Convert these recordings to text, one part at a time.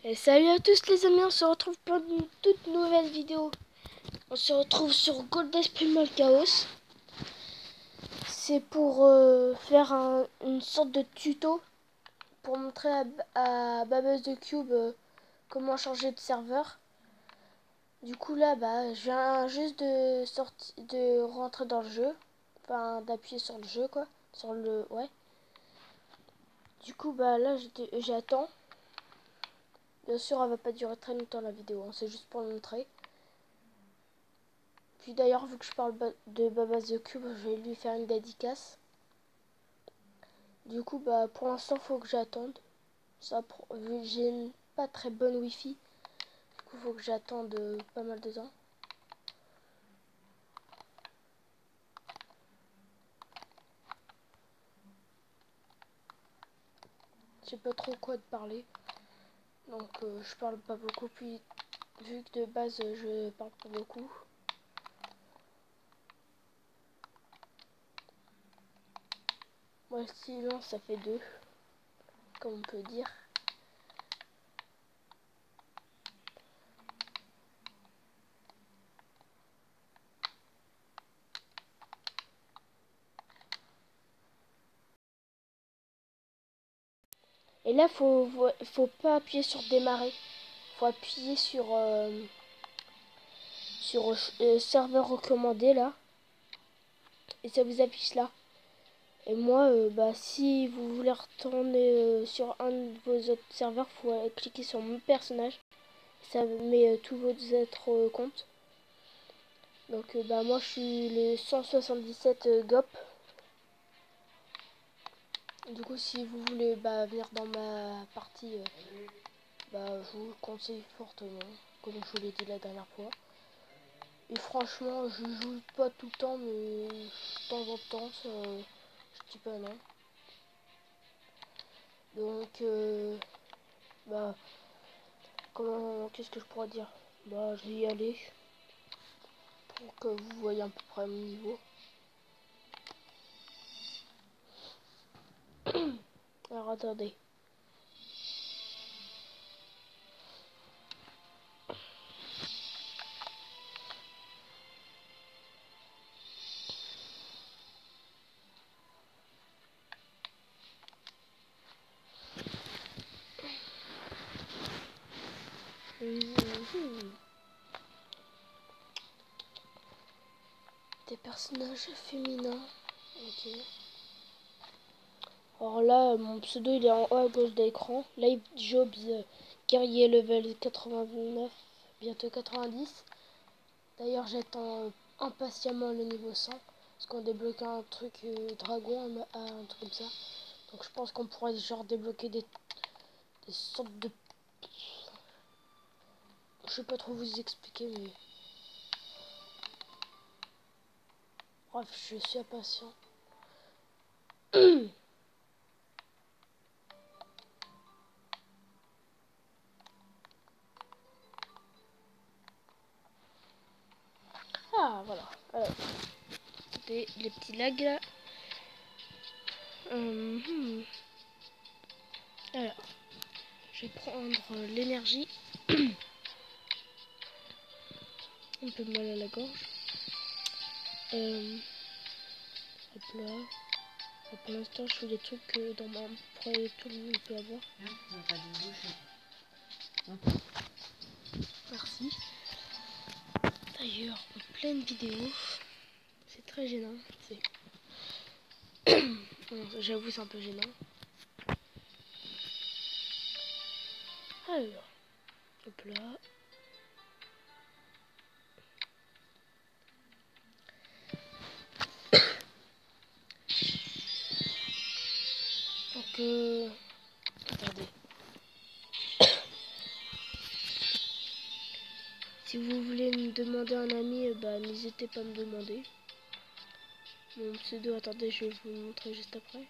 Et salut à tous les amis, on se retrouve pour une toute nouvelle vidéo. On se retrouve sur Goldesprit Malchaos. C'est pour faire une sorte de tuto pour montrer à Babeuse de Cube comment changer de serveur. Du coup là, je viens juste de rentrer dans le jeu, enfin d'appuyer sur le jeu quoi, sur le Du coup là j'attends. Bien sûr, elle va pas durer très longtemps la vidéo, hein, c'est juste pour le montrer. Puis d'ailleurs, vu que je parle de Babas the Cube, je vais lui faire une dédicace. Du coup, pour l'instant, faut que j'attende. Vu que j'ai une pas très bonne wifi, du coup, faut que j'attende pas mal de temps. Je sais pas trop quoi de parler, donc je parle pas beaucoup. Puis, vu que de base, je parle pas beaucoup. Moi, le silence, ça fait deux, comme on peut dire. Et là, faut pas appuyer sur démarrer. Faut appuyer sur serveur recommandé là. Et ça vous affiche là. Et moi, si vous voulez retourner sur un de vos autres serveurs, faut cliquer sur mon personnage. Ça met tous vos autres comptes. Donc moi je suis le 177 GOP. Du coup si vous voulez venir dans ma partie, je vous le conseille fortement, comme je vous l'ai dit la dernière fois. Et franchement je joue pas tout le temps, mais de temps en temps je dis pas non. Donc qu'est-ce que je pourrais dire? Je vais y aller pour que vous voyez à peu près mon niveau. Alors attendez. Des personnages féminins. Ok. Alors là, mon pseudo il est en haut à gauche de l'écran. Live Jobs, guerrier level 89, bientôt 90. D'ailleurs, j'attends impatiemment le niveau 100. Parce qu'on débloque un truc dragon, un truc comme ça. Donc je pense qu'on pourrait genre débloquer des sortes de... Je sais pas trop vous expliquer, mais... Bref, je suis impatient. Ah, voilà. Alors, les petits lags là. Alors, je vais prendre l'énergie. Un peu mal à la gorge. Hop là. Pour l'instant, je fais des trucs que dans ma premier tout le monde peut avoir. Merci. D'ailleurs, en pleine vidéo, c'est très gênant. J'avoue, c'est un peu gênant. Alors, hop là. Donc, attendez. Si vous voulez me demander un ami, n'hésitez pas à me demander. Mon pseudo, attendez, je vais vous le montrer juste après.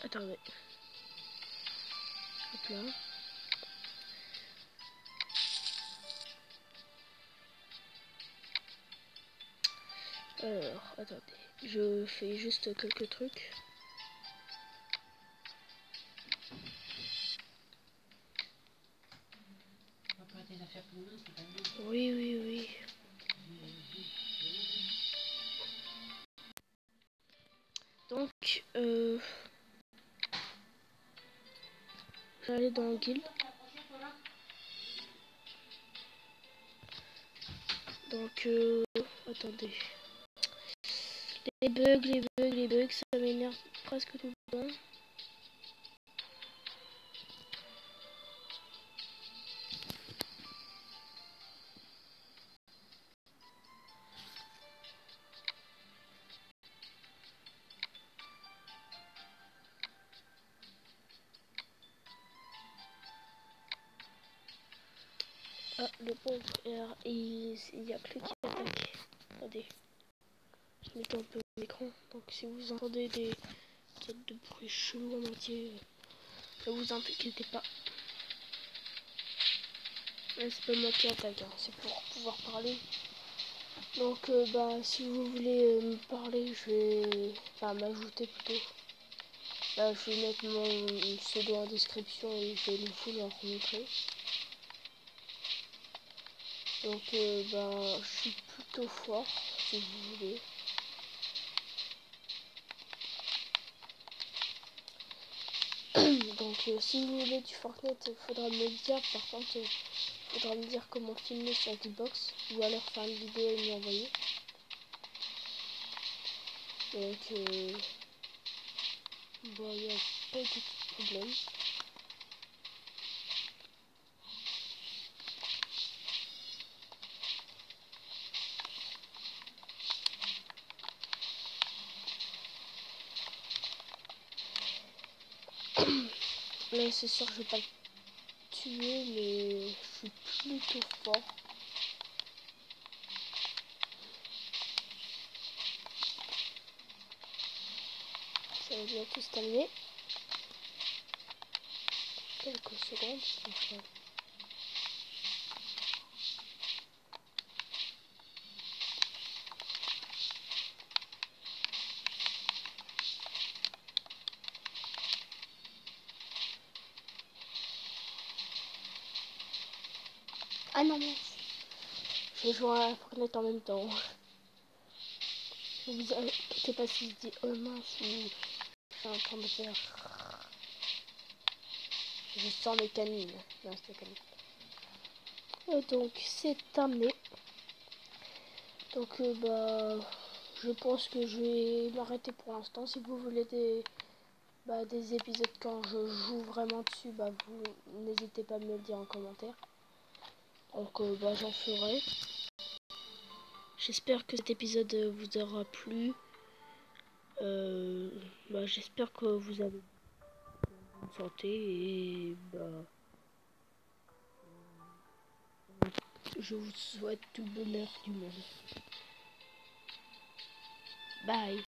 Attendez. Hop là. Alors, attendez. Je fais juste quelques trucs. Oui, oui, oui. Donc, j'allais dans le guild. Donc, attendez. Les bugs, ça m'énerve presque tout le temps. Ah, le pauvre, il y a que lui qui attaque. Attendez, je mets un peu l'écran. Donc si vous entendez des sortes de bruits chelous en entier, ne vous inquiétez pas. C'est pas moi qui attaque, hein, c'est pour pouvoir parler. Donc bah si vous voulez me parler, je vais... Enfin m'ajouter plutôt. Là je vais mettre mon pseudo en description et je vais vous le montrer. Donc bah je suis plutôt fort si vous voulez. Donc si vous voulez du Fortnite, il faudra me le dire. Par contre, il faudra me dire comment filmer sur Xbox ou alors faire une vidéo et m'y envoyer. Donc bon, il n'y a pas de problème. Là c'est sûr que je vais pas le tuer, mais je suis plutôt fort. Ça va bientôt se terminer. Quelques secondes. Enfin. Ah non, mince. J'ai joué à Fortnite en même temps. Ne vous inquiétez pas si je dis oh mince ou je suis en train de faire. Je sors mes canines. Non, c'est canines. Donc c'est terminé. Donc bah je pense que je vais m'arrêter pour l'instant. Si vous voulez des épisodes quand je joue vraiment dessus, bah vous n'hésitez pas à me le dire en commentaire. Donc bah j'en ferai. J'espère que cet épisode vous aura plu. Bah j'espère que vous avez bonne santé et bah je vous souhaite tout le bonheur du monde. Bye.